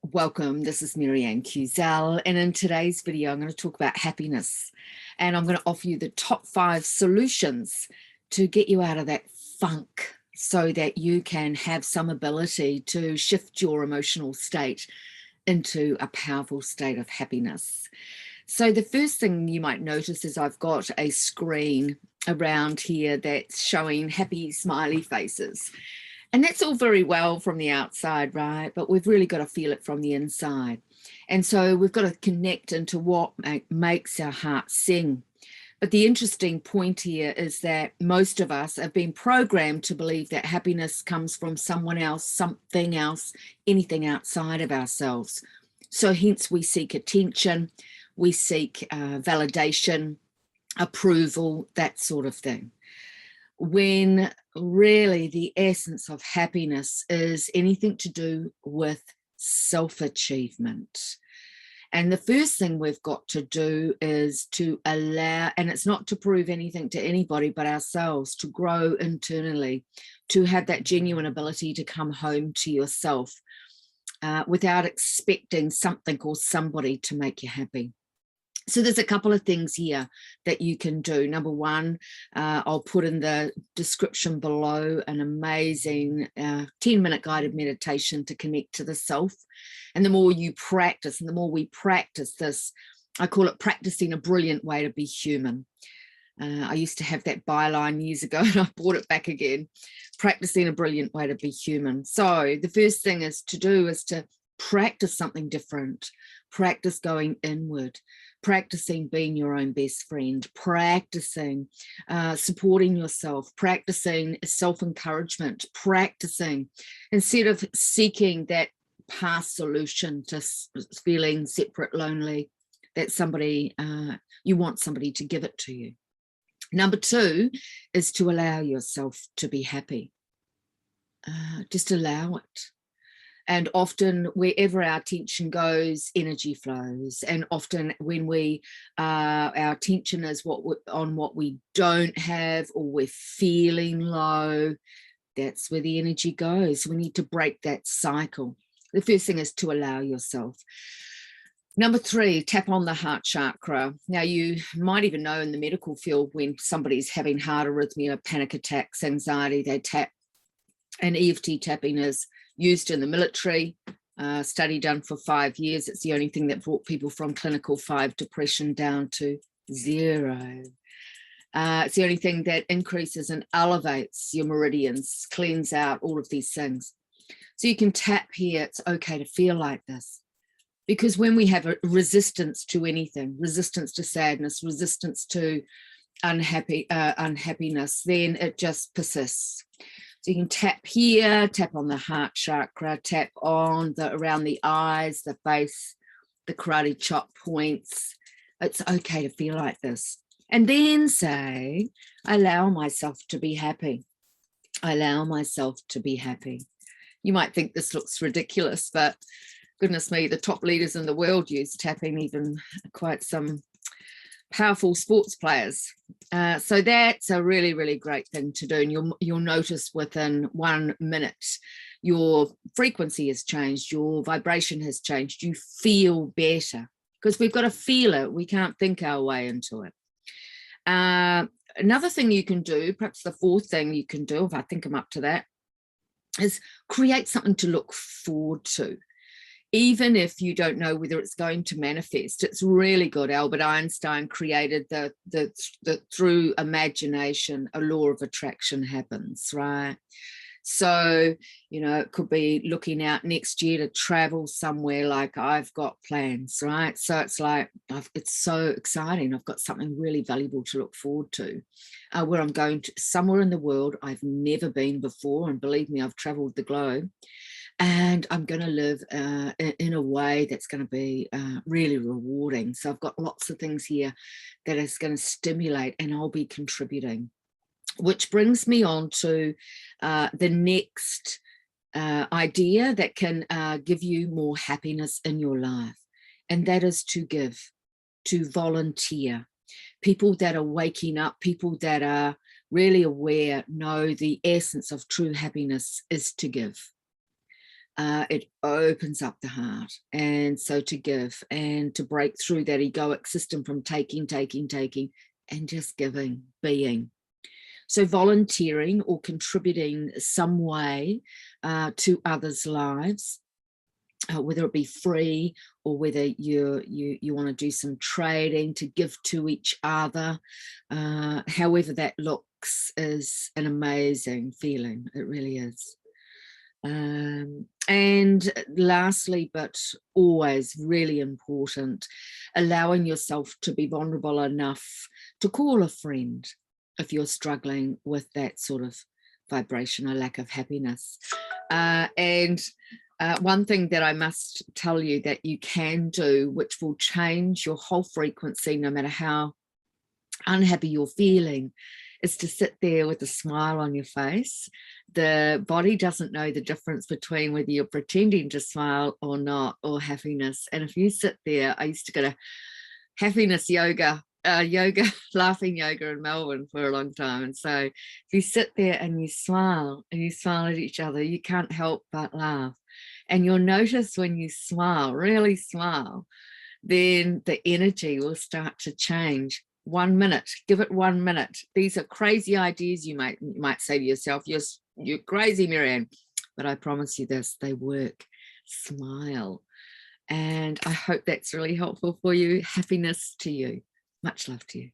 Welcome, this is Marianne Cusell, and in today's video I'm going to talk about happiness, and I'm going to offer you the top 5 solutions to get you out of that funk so that you can have some ability to shift your emotional state into a powerful state of happiness. So the first thing you might notice is I've got a screen around here that's showing happy smiley faces. And that's all very well from the outside, right? But we've really got to feel it from the inside. And so we've got to connect into what makes our heart sing. But the interesting point here is that most of us have been programmed to believe that happiness comes from someone else, something else, anything outside of ourselves. So hence we seek attention, we seek validation, approval, that sort of thing. When really the essence of happiness is anything to do with self-achievement. And the first thing we've got to do is to allow, and it's not to prove anything to anybody but ourselves, to grow internally, to have that genuine ability to come home to yourself without expecting something or somebody to make you happy. So there's a couple of things here that you can do. Number one, I'll put in the description below an amazing 10-minute guided meditation to connect to the self. And the more you practice, and the more we practice this, I call it practicing a brilliant way to be human. I used to have that byline years ago and I brought it back again. Practicing a brilliant way to be human. So the first thing is to practice something different. Practice going inward, practicing being your own best friend, practicing supporting yourself, practicing self-encouragement, practicing instead of seeking that past solution to feeling separate, lonely, that somebody, you want somebody to give it to you. Number 2 is to allow yourself to be happy. Just allow it. And often wherever our attention goes, energy flows. And often when our attention is on what we don't have, or we're feeling low, that's where the energy goes. We need to break that cycle. The first thing is to allow yourself. Number 3, tap on the heart chakra. Now, you might even know in the medical field when somebody's having heart arrhythmia, panic attacks, anxiety, they tap. And EFT tapping is used in the military, study done for 5 years. It's the only thing that brought people from clinical 5 depression down to 0. It's the only thing that increases and elevates your meridians, cleans out all of these things. So you can tap here. It's okay to feel like this. Because when we have a resistance to anything, resistance to sadness, resistance to unhappiness, then it just persists. So you can tap here, tap on the heart chakra, tap on around the eyes, the face, the karate chop points. It's okay to feel like this. And then say, I allow myself to be happy. I allow myself to be happy. You might think this looks ridiculous, but goodness me, the top leaders in the world use tapping, even quite some powerful sports players. So that's a really, really great thing to do. And you'll notice within 1 minute, your frequency has changed, your vibration has changed, you feel better, because we've got to feel it. We can't think our way into it. Another thing you can do, perhaps the 4th thing you can do, if I think I'm up to that, is create something to look forward to. Even if you don't know whether it's going to manifest, it's really good. Albert Einstein created the through imagination, a law of attraction happens, right? So, you know, it could be looking out next year to travel somewhere, like I've got plans, right? So it's like, it's so exciting. I've got something really valuable to look forward to, where I'm going to somewhere in the world I've never been before. And believe me, I've traveled the globe. And I'm going to live in a way that's going to be really rewarding. So I've got lots of things here that is going to stimulate, and I'll be contributing. Which brings me on to the next idea that can give you more happiness in your life. And that is to give, to volunteer. People that are waking up, people that are really aware, know the essence of true happiness is to give. it opens up the heart. And so to give and to break through that egoic system from taking, and just giving, being. So volunteering or contributing some way to others' lives, whether it be free or whether you want to do some trading to give to each other, however that looks, is an amazing feeling. It really is. And lastly, but always really important, allowing yourself to be vulnerable enough to call a friend if you're struggling with that sort of vibration or lack of happiness. And one thing that I must tell you that you can do, which will change your whole frequency no matter how unhappy you're feeling, is to sit there with a smile on your face. The body doesn't know the difference between whether you're pretending to smile or not, or happiness. And if you sit there, I used to go to happiness yoga, laughing yoga in Melbourne for a long time. And so if you sit there and you smile at each other, you can't help but laugh. And you'll notice when you smile, really smile, then the energy will start to change. 1 minute, give it 1 minute. These are crazy ideas, you might say to yourself, you're crazy, Marianne, but I promise you this, they work. Smile. And I hope that's really helpful for you. Happiness to you. Much love to you.